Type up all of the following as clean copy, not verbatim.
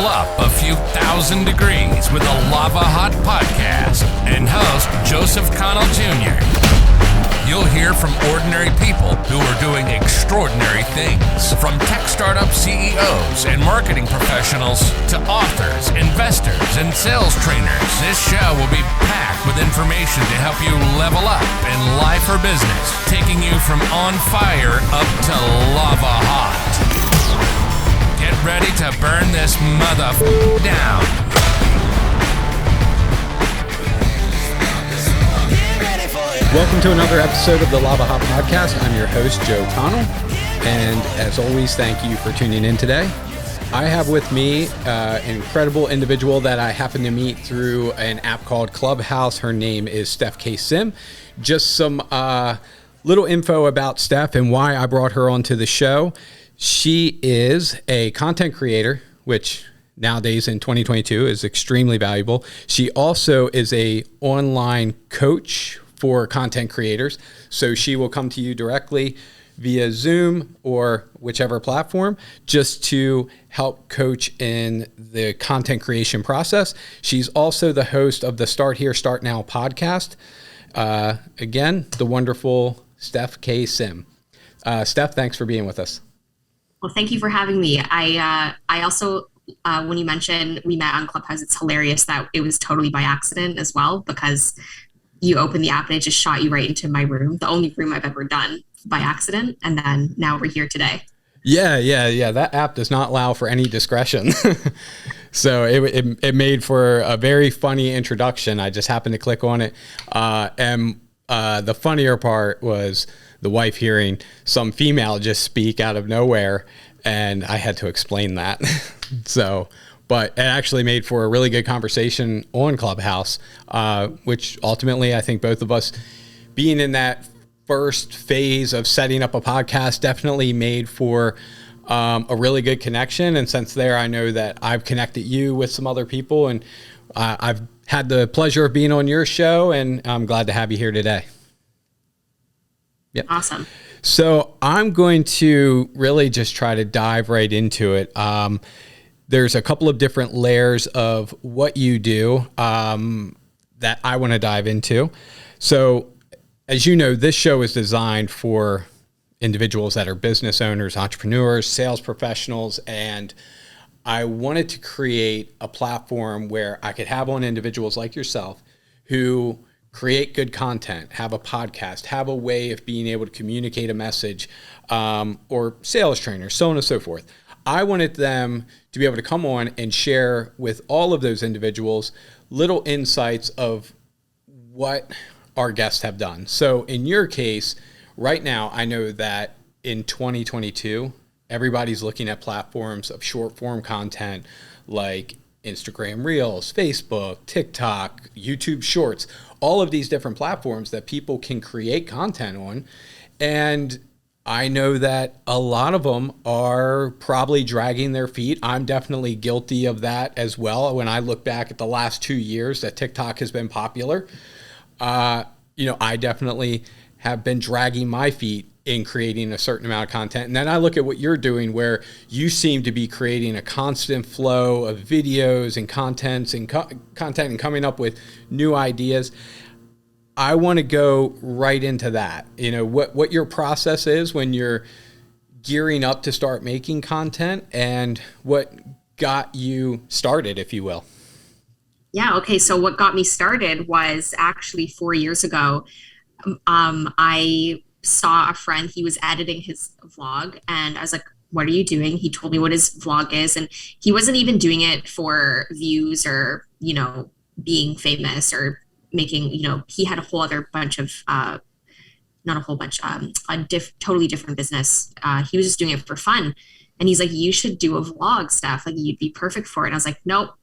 level up a few thousand degrees with a Lava Hot podcast and host Joseph Connell Jr. You'll hear from ordinary people who are doing extraordinary things, from tech startup CEOs and marketing professionals to authors, investors, and sales trainers. This show will be packed with information to help you level up in life or business, taking you from on fire up to lava hot. Get ready to burn this down. Welcome to another episode of the Lava Hot Podcast. I'm your host, Joe Connell, and as always, thank you for tuning in today. I have with me an incredible individual that I happened to meet through an app called Clubhouse. Her name is Steph Sim. Just some little info about Steph and why I brought her onto the show. She is a content creator, which nowadays in 2022 is extremely valuable. She also is a online coach for content creators. So she will come to you directly via Zoom or whichever platform just to help coach in the content creation process. She's also the host of the Start Here, Start Now podcast. Again, the wonderful Steph Sim. Steph, thanks for being with us. Well, thank you for having me. I also, when you mentioned we met on Clubhouse, it's hilarious that it was totally by accident as well, because you opened the app and it just shot you right into my room, the only room I've ever done by accident. And then now we're here today. Yeah. That app does not allow for any discretion. So it made for a very funny introduction. I just happened to click on it. And the funnier part was the wife hearing some female just speak out of nowhere. And I had to explain that. But it actually made for a really good conversation on Clubhouse, which ultimately I think both of us being in that first phase of setting up a podcast definitely made for a really good connection. And since there, I know that I've connected you with some other people, and I've had the pleasure of being on your show, and I'm glad to have you here today. Yep. Awesome. So I'm going to really just try to dive right into it. There's a couple of different layers of what you do that I want to dive into. So as you know, this show is designed for individuals that are business owners, entrepreneurs, sales professionals, and I wanted to create a platform where I could have on individuals like yourself who create good content, have a podcast, have a way of being able to communicate a message, or sales trainers, so on and so forth. I wanted them to be able to come on and share with all of those individuals little insights of what our guests have done. So in your case, right now, I know that in 2022, everybody's looking at platforms of short form content like Instagram Reels, Facebook, TikTok, YouTube Shorts, all of these different platforms that people can create content on. And I know that a lot of them are probably dragging their feet. I'm definitely guilty of that as well. When I look back at the last 2 years that TikTok has been popular, I definitely have been dragging my feet in creating a certain amount of content. And then I look at what you're doing, where you seem to be creating a constant flow of videos and content and coming up with new ideas. I want to go right into that. What your process is when you're gearing up to start making content and what got you started, if you will. Yeah. Okay. So what got me started was actually 4 years ago. I saw a friend, he was editing his vlog, and I was like, what are you doing? He told me what his vlog is, and he wasn't even doing it for views or, being famous or making, he had a whole other bunch of, totally different business. He was just doing it for fun. And he's like, you should do a vlog, Steph. Like, you'd be perfect for it. And I was like, nope,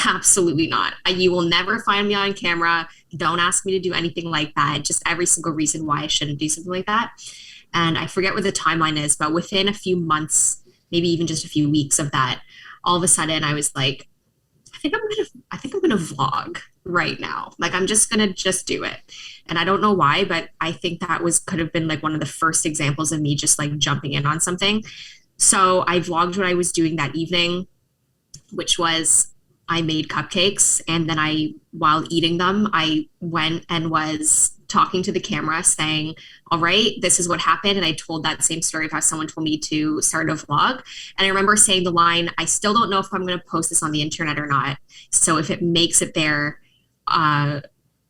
absolutely not. You will never find me on camera. Don't ask me to do anything like that. Just every single reason why I shouldn't do something like that. And I forget what the timeline is, but within a few months, maybe even just a few weeks of that, all of a sudden I was like, I think I'm gonna vlog right now. Like, I'm just gonna do it. And I don't know why, but I think that could have been like one of the first examples of me just like jumping in on something. So I vlogged what I was doing that evening. which was I made cupcakes. And then while eating them, I went and was talking to the camera saying, all right, this is what happened. And I told that same story of how someone told me to start a vlog. And I remember saying the line, I still don't know if I'm going to post this on the internet or not. So if it makes it there,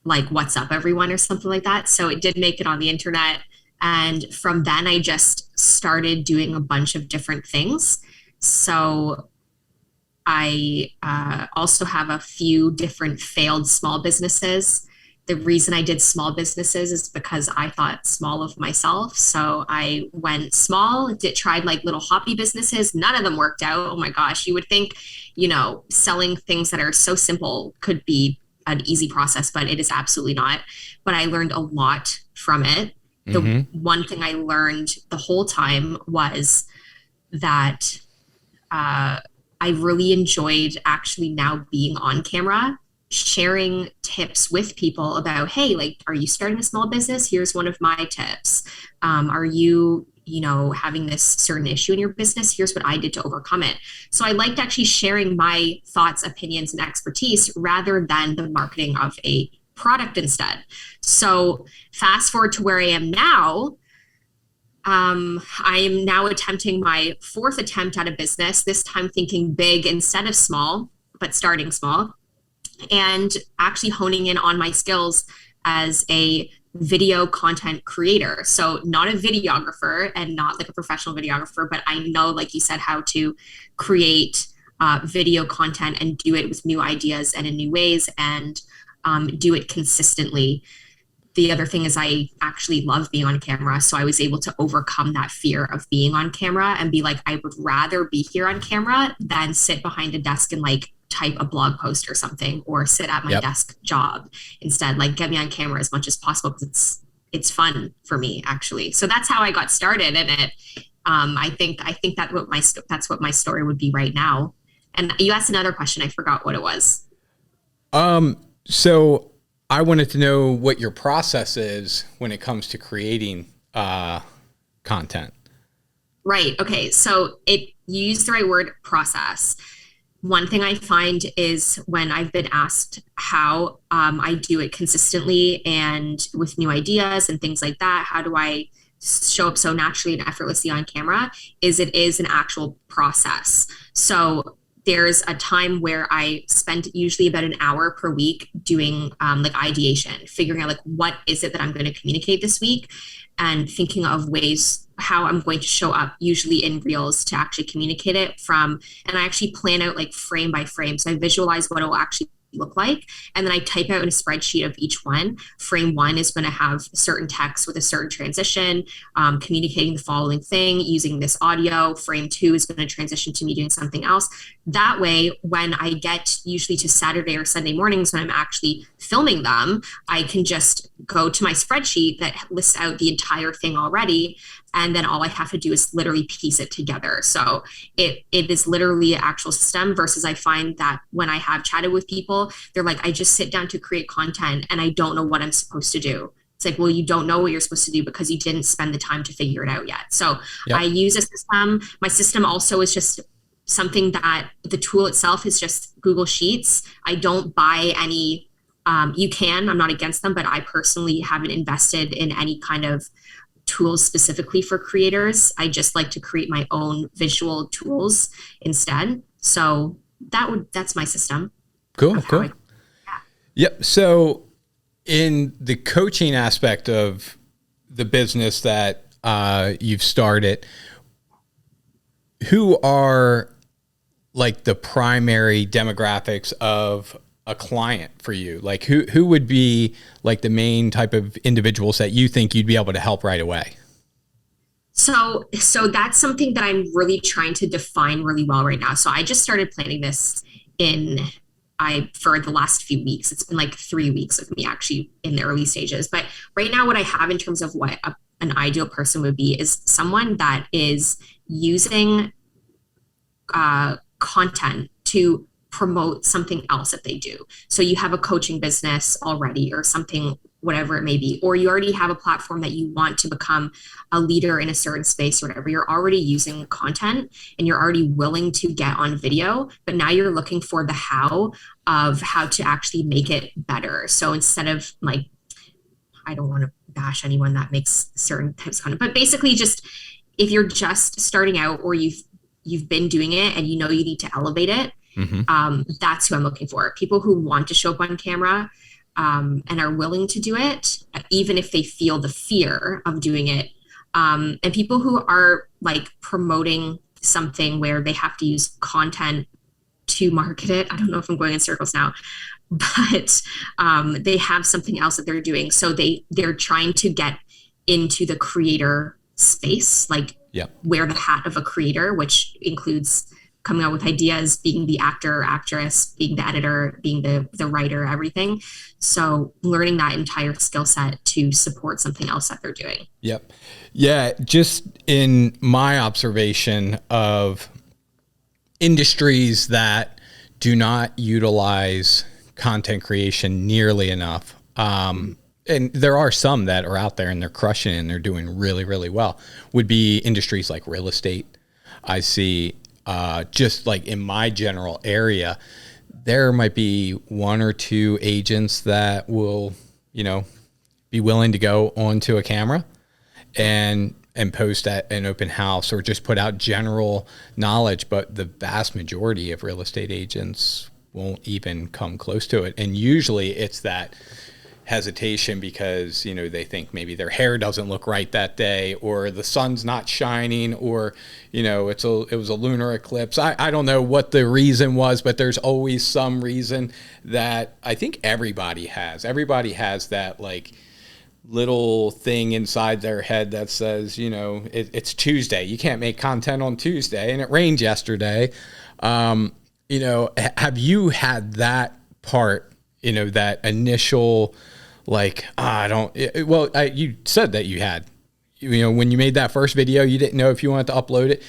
like, what's up, everyone, or something like that. So it did make it on the internet. And from then, I just started doing a bunch of different things. So I also have a few different failed small businesses. The reason I did small businesses is because I thought small of myself. So I went small, tried like little hobby businesses. None of them worked out. Oh my gosh, you would think, selling things that are so simple could be an easy process, but it is absolutely not. But I learned a lot from it. The one thing I learned the whole time was that I really enjoyed actually now being on camera, sharing tips with people about, hey, like, are you starting a small business? Here's one of my tips. Are you, having this certain issue in your business? Here's what I did to overcome it. So I liked actually sharing my thoughts, opinions, and expertise rather than the marketing of a product instead. So fast forward to where I am now. I am now attempting my fourth attempt at a business, this time thinking big instead of small, but starting small, and actually honing in on my skills as a video content creator. So not a videographer and not like a professional videographer, but I know, like you said, how to create video content and do it with new ideas and in new ways, and do it consistently. The other thing is I actually love being on camera. So I was able to overcome that fear of being on camera and be like, I would rather be here on camera than sit behind a desk and like type a blog post or something, or sit at my desk job instead. Like, get me on camera as much as possible because it's fun for me, actually. So that's how I got started in it. I think that's what my story would be right now. And you asked another question. I forgot what it was. So I wanted to know what your process is when it comes to creating content. Right. Okay. So you used the right word, process. One thing I find is when I've been asked how I do it consistently and with new ideas and things like that, how do I show up so naturally and effortlessly on camera, it is an actual process. So there's a time where I spend usually about an hour per week doing like ideation, figuring out like, what is it that I'm going to communicate this week, and thinking of ways how I'm going to show up, usually in reels, to actually communicate it and I actually plan out like frame by frame. So I visualize what it will actually look like, and then I type out in a spreadsheet of each one. Frame 1 is going to have certain text with a certain transition, communicating the following thing using this audio. Frame 2 is going to transition to me doing something else. That way, when I get usually to Saturday or Sunday mornings when I'm actually filming them, I can just go to my spreadsheet that lists out the entire thing already, and then all I have to do is literally piece it together. So it is literally an actual system, versus I find that when I have chatted with people, they're like, I just sit down to create content and I don't know what I'm supposed to do. It's like, well, you don't know what you're supposed to do because you didn't spend the time to figure it out yet. So I use a system. My system also is just something that the tool itself is just Google Sheets. I don't buy any, I'm not against them, but I personally haven't invested in any kind of tools specifically for creators. I just like to create my own visual tools instead. So that's my system. Cool. Yep. So in the coaching aspect of the business that you've started, who are like the primary demographics of a client for you? Like who would be like the main type of individuals that you think you'd be able to help right away? So that's something that I'm really trying to define really well right now. So I just started planning this for the last few weeks. It's been like 3 weeks of me actually in the early stages. But right now, what I have in terms of what an ideal person would be is someone that is using content to promote something else that they do. So you have a coaching business already or something whatever it may be, or you already have a platform that you want to become a leader in a certain space or whatever. You're already using content and you're already willing to get on video, but now you're looking for the how of how to actually make it better. So instead of like, I don't want to bash anyone that makes certain types of content, but basically just if you're just starting out or you've been doing it and you know you need to elevate it, that's who I'm looking for. People who want to show up on camera and are willing to do it, even if they feel the fear of doing it. And people who are like promoting something where they have to use content to market it. I don't know if I'm going in circles now, but they have something else that they're doing. So they're trying to get into the creator space, like wear the hat of a creator, which includes coming up with ideas, being the actor or actress, being the editor, being the writer, everything. So learning that entire skill set to support something else that they're doing. Yep. Yeah. Just in my observation of industries that do not utilize content creation nearly enough. And there are some that are out there and they're crushing it and they're doing really, really well, would be industries like real estate. I see just like in my general area, there might be one or two agents that will, be willing to go onto a camera and post at an open house or just put out general knowledge. But the vast majority of real estate agents won't even come close to it. And usually it's that hesitation because, they think maybe their hair doesn't look right that day, or the sun's not shining, or, it was a lunar eclipse. I don't know what the reason was, but there's always some reason that I think everybody has. Everybody has that like little thing inside their head that says, it's Tuesday. You can't make content on Tuesday and it rained yesterday. Have you had that part, that initial like, you said that you had, when you made that first video, you didn't know if you wanted to upload it.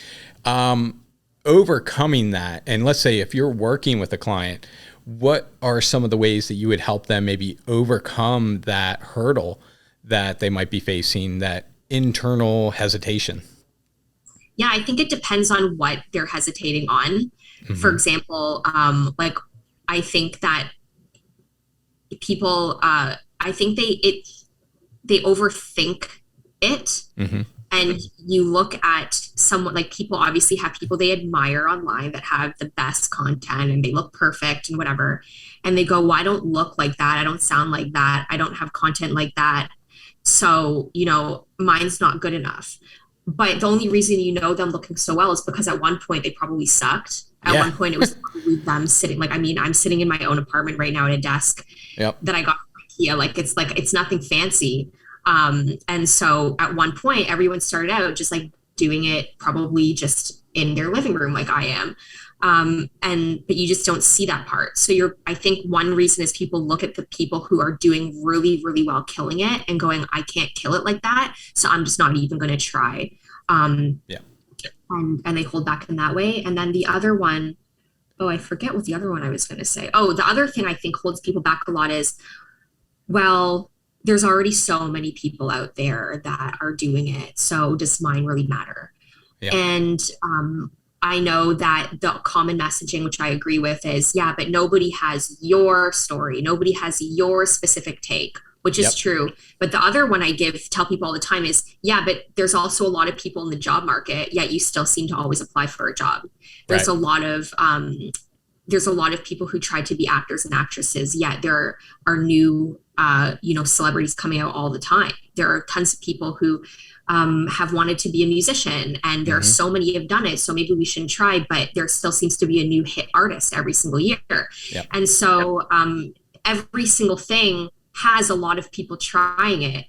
Overcoming that. And let's say if you're working with a client, what are some of the ways that you would help them maybe overcome that hurdle that they might be facing, that internal hesitation? Yeah, I think it depends on what they're hesitating on. For example, I think that people, I think they overthink it. And you look at someone like people obviously have people they admire online that have the best content and they look perfect and whatever. And they go, well, I don't look like that. I don't sound like that. I don't have content like that. So, mine's not good enough. But the only reason them looking so well is because at one point they probably sucked. At one point it was probably them sitting, I'm sitting in my own apartment right now at a desk that I got from IKEA. It's nothing fancy. And so at one point everyone started out just like doing it probably just in their living room like I am. But you just don't see that part. So I think one reason is people look at the people who are doing really, really well, killing it and going, I can't kill it like that. So I'm just not even going to try. And they hold back in that way. And then the other one, I forget what the other one I was going to say. The other thing I think holds people back a lot is, well, there's already so many people out there that are doing it. So does mine really matter? And, I know that the common messaging, which I agree with, is, but nobody has your story. Nobody has your specific take, which is true. But the other one I tell people all the time is, but there's also a lot of people in the job market, yet you still seem to always apply for a job. There's a lot of people who try to be actors and actresses, yet there are new, celebrities coming out all the time. There are tons of people who have wanted to be a musician, and there are so many have done it. So maybe we shouldn't try, but there still seems to be a new hit artist every single year. And so every single thing has a lot of people trying it.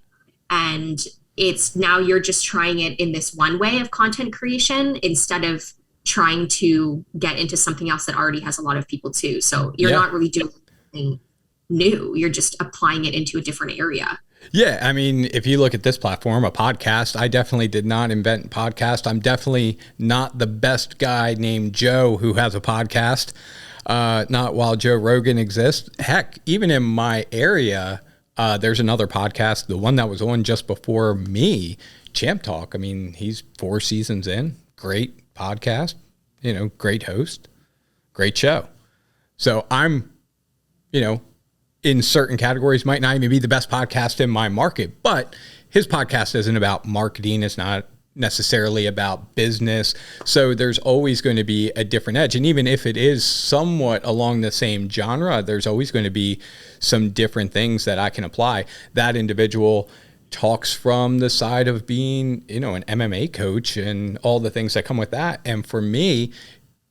And it's now you're just trying it in this one way of content creation instead of trying to get into something else that already has a lot of people too. So you're not really doing anything new. You're just applying it into a different area. Yeah, I mean, if you look at this platform, a podcast, I definitely did not invent podcast. I'm definitely not the best guy named Joe who has a podcast, not while Joe Rogan exists. Heck, even in my area, There's another podcast, the one that was on just before me, Champ Talk. I mean, he's 4 seasons in. Great podcast, great host, great show. So I'm, in certain categories might not even be the best podcast in my market, but his podcast isn't about marketing. It's not necessarily about business. So there's always going to be a different edge. And even if it is somewhat along the same genre, there's always going to be some different things that I can apply. That individual talks from the side of being, an MMA coach and all the things that come with that. And for me,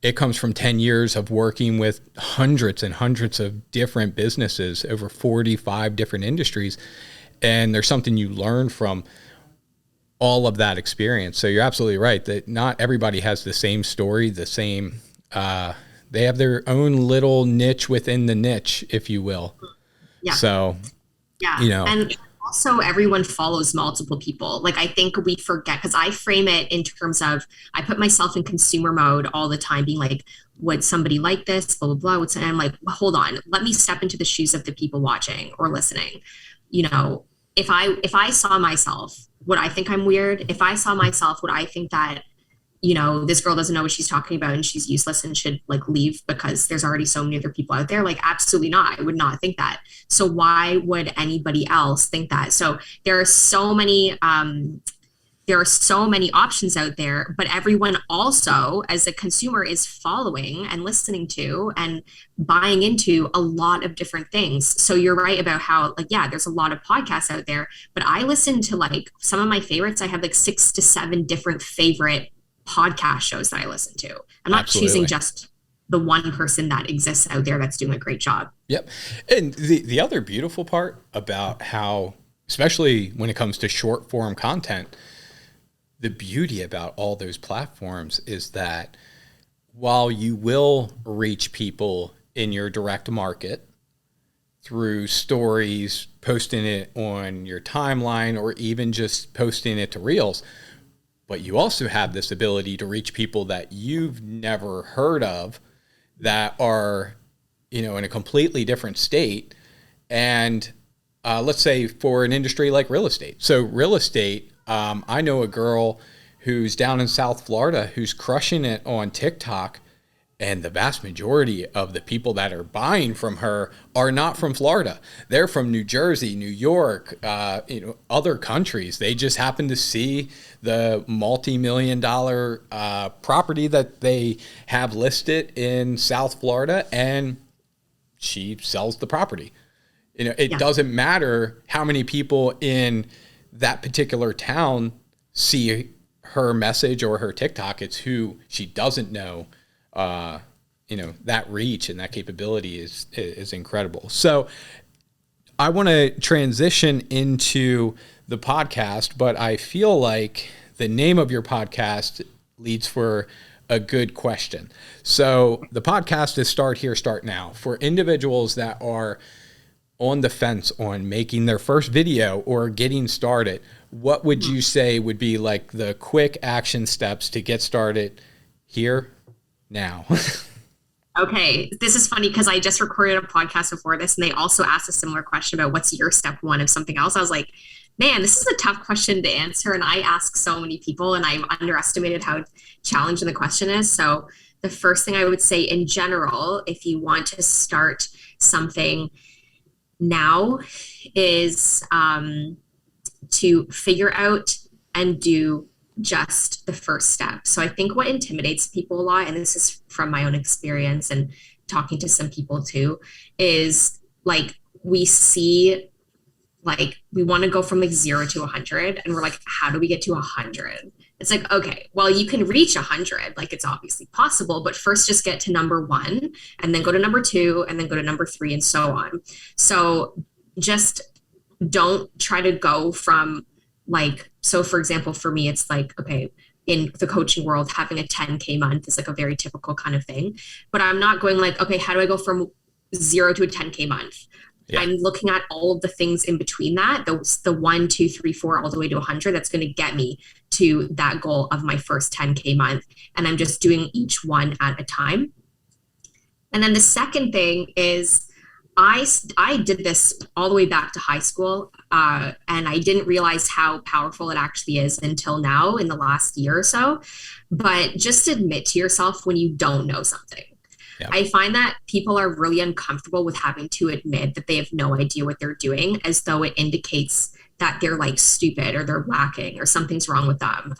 it comes from 10 years of working with hundreds and hundreds of different businesses over 45 different industries. And there's something you learn from all of that experience. So you're absolutely right that not everybody has the same story, the same, they have their own little niche within the niche, if you will. Yeah. So, and also everyone follows multiple people. Like, I think we forget, because I frame it in terms of, I put myself in consumer mode all the time, being like, would somebody like this, blah, blah, blah. And I'm like, well, hold on, let me step into the shoes of the people watching or listening. If I saw myself, would I think I'm weird? If I saw myself, would I think that, this girl doesn't know what she's talking about and she's useless and should leave because there's already so many other people out there? Absolutely not. I would not think that. So why would anybody else think that? So there are so many options out there, but everyone also, as a consumer, is following and listening to and buying into a lot of different things. So you're right about how, there's a lot of podcasts out there, but I listen to some of my favorites. I have 6 to 7 different favorite podcast shows that I listen to. I'm not Absolutely. choosing just the one person that exists out there that's doing a great job. Yep. And the other beautiful part about how, especially when it comes to short form content, the beauty about all those platforms is that while you will reach people in your direct market through stories, posting it on your timeline, or even just posting it to Reels, but you also have this ability to reach people that you've never heard of that are, in a completely different state. And let's say for an industry like real estate. So real estate, I know a girl who's down in South Florida who's crushing it on TikTok, and the vast majority of the people that are buying from her are not from Florida. They're from New Jersey, New York, other countries. They just happen to see the multi-million-dollar property that they have listed in South Florida, and she sells the property. It doesn't matter how many people in that particular town see her message or her TikTok. It's who she doesn't know. That reach and that capability is incredible. So I want to transition into the podcast, but I feel like the name of your podcast leads for a good question. So the podcast is Start Here, Start Now. For individuals that are on the fence on making their first video or getting started, what would you say would be the quick action steps to get started here now? Okay, this is funny because I just recorded a podcast before this, and they also asked a similar question about what's your step one of something else. I was like, man, this is a tough question to answer, and I ask so many people, and I've underestimated how challenging the question is. So the first thing I would say in general, if you want to start something now, is to figure out and do just the first step. So I think what intimidates people a lot, and this is from my own experience and talking to some people too, is we see we want to go from 0 to 100, and we're like, how do we get to 100? It's okay, well, you can reach 100, it's obviously possible, but first just get to number 1, and then go to number 2, and then go to number 3, and so on. So just don't try to go from so for example, for me, it's okay, in the coaching world, having a 10K month is a very typical kind of thing, but I'm not going okay, how do I go from 0 to a 10K month? Yeah. I'm looking at all of the things in between that, the 1, 2, 3, 4, all the way to 100. That's going to get me to that goal of my first 10K month. And I'm just doing each one at a time. And then the second thing is I did this all the way back to high school, and I didn't realize how powerful it actually is until now in the last year or so. But just admit to yourself when you don't know something. Yeah. I find that people are really uncomfortable with having to admit that they have no idea what they're doing, as though it indicates that they're like stupid or they're lacking or something's wrong with them.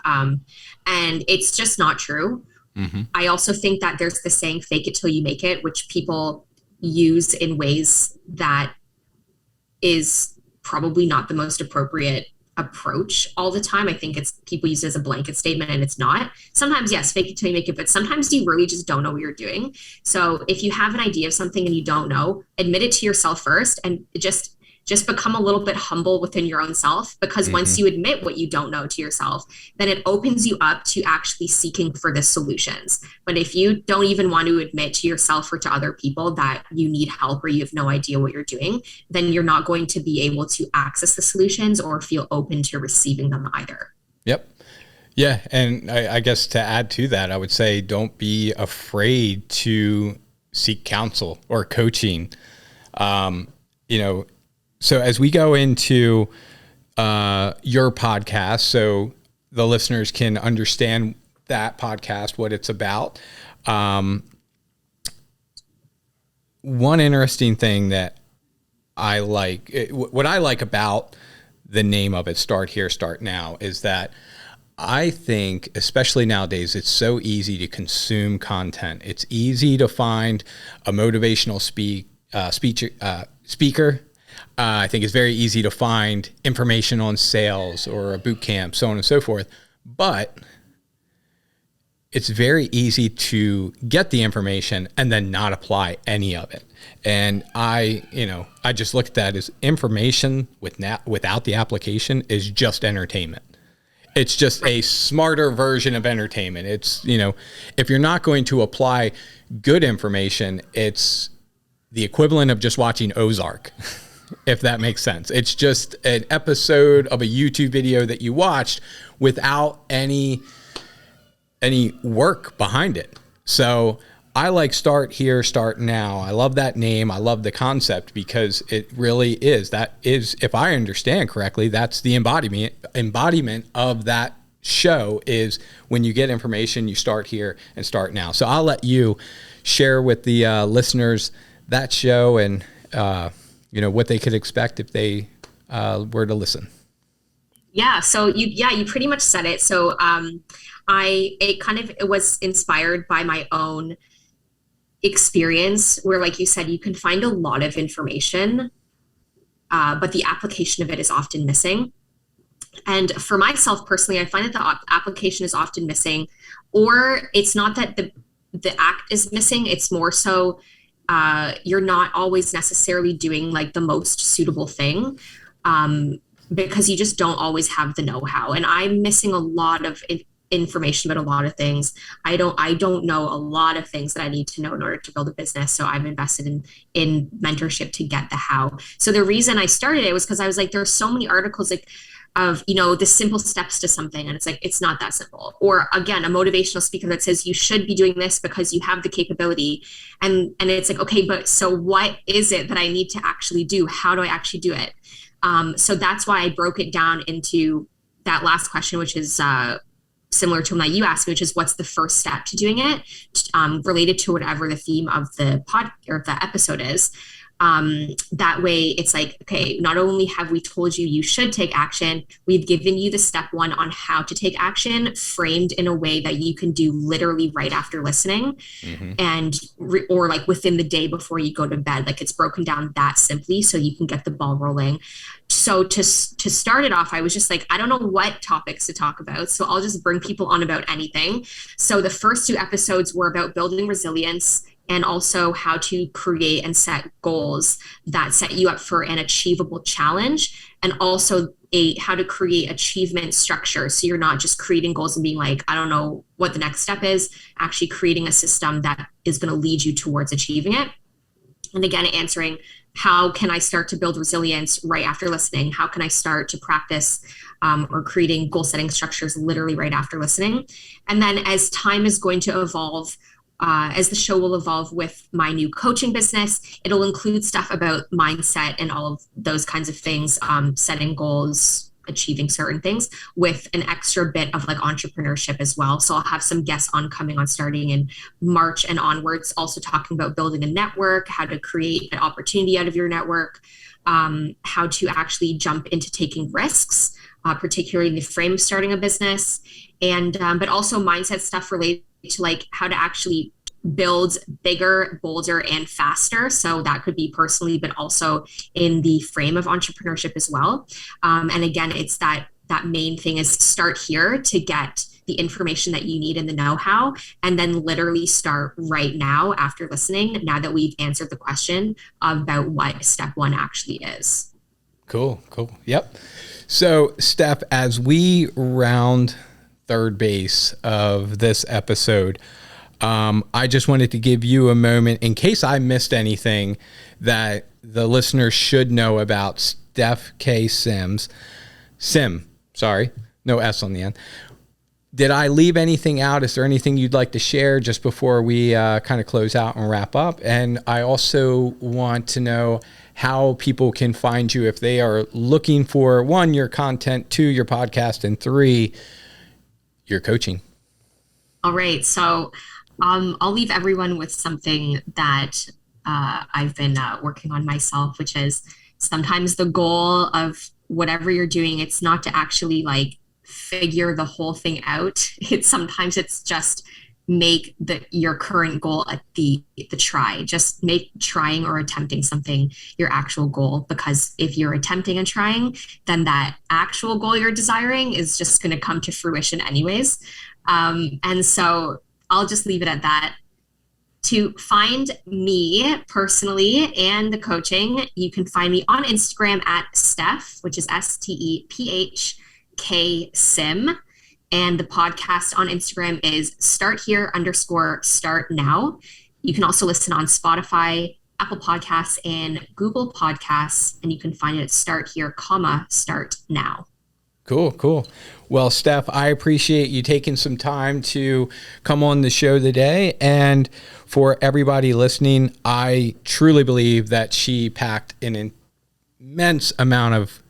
And it's just not true. Mm-hmm. I also think that there's the saying, fake it till you make it, which people use in ways that is probably not the most appropriate approach all the time. I think it's people use it as a blanket statement and it's not. Sometimes, yes, fake it till you make it, but sometimes you really just don't know what you're doing. So if you have an idea of something and you don't know, admit it to yourself first and just become a little bit humble within your own self, because once you admit what you don't know to yourself, then it opens you up to actually seeking for the solutions. But if you don't even want to admit to yourself or to other people that you need help or you have no idea what you're doing, then you're not going to be able to access the solutions or feel open to receiving them either. Yep. Yeah. And I guess to add to that, I would say don't be afraid to seek counsel or coaching. So as we go into your podcast, so the listeners can understand that podcast, what it's about. One interesting thing that I like, what I like about the name of it, Start Here, Start Now, is that I think, especially nowadays, it's so easy to consume content. It's easy to find a motivational speaker. I think it's very easy to find information on sales or a boot camp, so on and so forth. But it's very easy to get the information and then not apply any of it. And I just look at that as information without the application is just entertainment. It's just a smarter version of entertainment. It's, if you're not going to apply good information, it's the equivalent of just watching Ozark. If that makes sense. It's just an episode of a YouTube video that you watched without any work behind it. So I like Start Here, Start Now. I love that name. I love the concept because it really is. That is, if I understand correctly, that's the embodiment of that show is when you get information, you start here and start now. So I'll let you share with the listeners that show and, what they could expect if they were to listen. Yeah. So you pretty much said it. So it was inspired by my own experience where, like you said, you can find a lot of information, but the application of it is often missing. And for myself personally, I find that the application is often missing, or it's not that the act is missing. It's more so you're not always necessarily doing like the most suitable thing because you just don't always have the know-how. And I'm missing a lot of information about a lot of things. I don't know a lot of things that I need to know in order to build a business. So I'm invested in mentorship to get the how. So the reason I started it was because I was like, there's so many articles like of, the simple steps to something. And it's like, it's not that simple. Or again, a motivational speaker that says you should be doing this because you have the capability. And it's like, okay, but so what is it that I need to actually do? How do I actually do it? So that's why I broke it down into that last question, which is similar to one that you asked me, which is what's the first step to doing it, related to whatever the theme of the pod or the episode is. That way it's like, okay, not only have we told you should take action, we've given you the step one on how to take action framed in a way that you can do literally right after listening and or like within the day before you go to bed. Like it's broken down that simply so you can get the ball rolling. So to start it off, I was just like, I don't know what topics to talk about. So I'll just bring people on about anything. So the first 2 episodes were about building resilience and also how to create and set goals that set you up for an achievable challenge, and also how to create achievement structure. So you're not just creating goals and being like, I don't know what the next step is, actually creating a system that is going to lead you towards achieving it. And again, answering, how can I start to build resilience right after listening? How can I start to practice or creating goal setting structures literally right after listening? And then as time is going to evolve, as the show will evolve with my new coaching business, it'll include stuff about mindset and all of those kinds of things, setting goals, achieving certain things, with an extra bit of like entrepreneurship as well. So I'll have some guests on coming on starting in March and onwards, also talking about building a network, how to create an opportunity out of your network, how to actually jump into taking risks, particularly in the frame of starting a business, and but also mindset stuff related to like how to actually build bigger, bolder, and faster. So that could be personally, but also in the frame of entrepreneurship as well. And again, it's that main thing is start here to get the information that you need and the know-how, and then literally start right now after listening, now that we've answered the question about what step one actually is. Cool. Yep. So Steph, as we round third base of this episode, I just wanted to give you a moment in case I missed anything that the listeners should know about Steph K. Sim, sorry, no S on the end. Did I leave anything out? Is there anything you'd like to share just before we kind of close out and wrap up? And I also want to know how people can find you if they are looking for, 1, your content, 2, your podcast, and 3, your coaching. All right. So I'll leave everyone with something that I've been working on myself, which is sometimes the goal of whatever you're doing, it's not to actually like figure the whole thing out. Sometimes it's just make your current goal at the try. Just make trying or attempting something your actual goal, because if you're attempting and trying, then that actual goal you're desiring is just going to come to fruition anyways. And so I'll just leave it at that. To find me personally and the coaching, you can find me on Instagram at Steph, which is STEPHK Sim. And the podcast on Instagram is _start now. You can also listen on Spotify, Apple Podcasts, and Google Podcasts. And you can find it at start now. Cool. Well, Steph, I appreciate you taking some time to come on the show today. And for everybody listening, I truly believe that she packed an immense amount of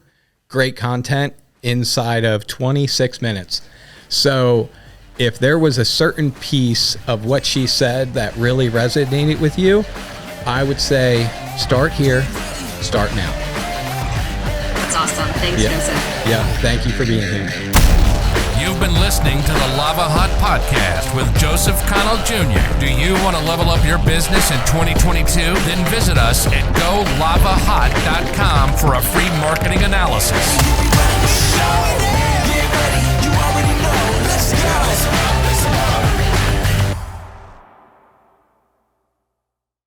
great content inside of 26 minutes. So if there was a certain piece of what she said that really resonated with you, I would say start here, start now. That's awesome. Thanks, Joseph. Yeah, thank you for being here. You've been listening to the Lava Hot Podcast with Joseph Connell Jr. Do you want to level up your business in 2022? Then visit us at golavahot.com for a free marketing analysis.